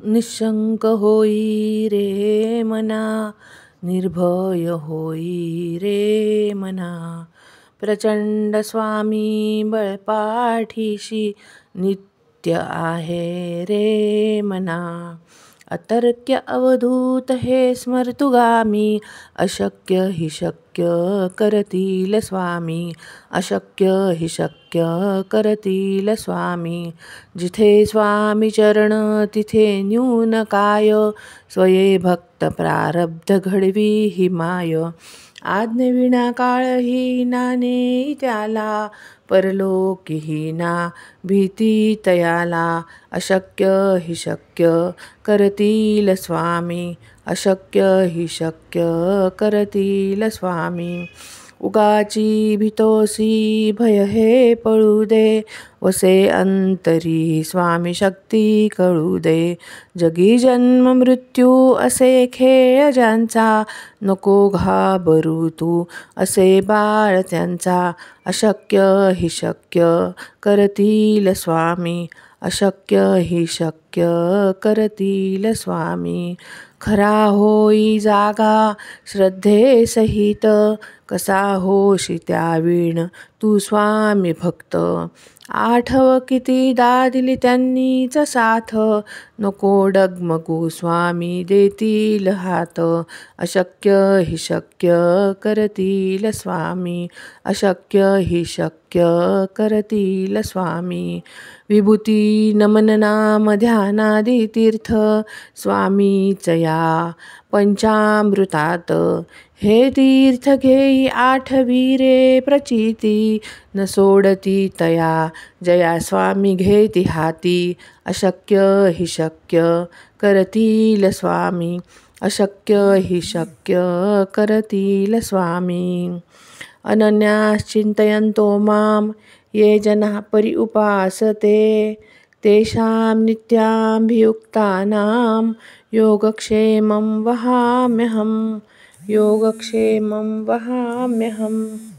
निशंक होई रे मना, निर्भय होई रे मना. प्रचंड स्वामी बळपाठीशी, नित्य आहे रे मना. अतर्क्य अवधूत हे स्मर्तुगामी, अशक्य हि शक्य करतील स्वामी. अशक्य हि शक्य करतील स्वामी. जिथे स्वामी चरण तिथे न्यून काय, स्वये भक्त प्रारब्ध घडवी ही माय. आज्ञेविना काळही नाने त्याला, परलोकीही ना भीती तयाला. अशक्य हि शक्य करतील स्वामी. अशक्य हि शक्य करतील स्वामी. उगाची भीतोसी भय हे पळू दे, वसे अंतरी स्वामी शक्ती कळू दे. जगी जन्म मृत्यू असे खेळ ज्यांचा, नको घाबरू तू असे बाळ त्यांचा. अशक्य हि शक्य करतील स्वामी. अशक्य हि शक्य करतील स्वामी. खरा होई जागा श्रद्धे सहित, कसा होशी त्याविण तू स्वामी भक्त. आठव कितीदा दिली त्यांनीच साथ, नको डगमगू स्वामी देतील हात. अशक्य हि शक्य करतील स्वामी. अशक्य हि शक्य करतील स्वामी. विभूती नमन नाम ध्यानादी तीर्थ, स्वामीच या पंचामृतात. हे तीर्थ घेई आठवी रे प्रचिती, न सोडती तया जया स्वामी घेती हाती. अशक्य हि शक्य करतील स्वामी. अशक्य हि शक्य करतील स्वामी. अनन्यास चिंतयन्तो माम, ये जना परि उपासते. तेषां नित्याभियुक्तानां, योगक्षेमं वहाम्यहम्. योगक्षेमं वहाम्यहम्.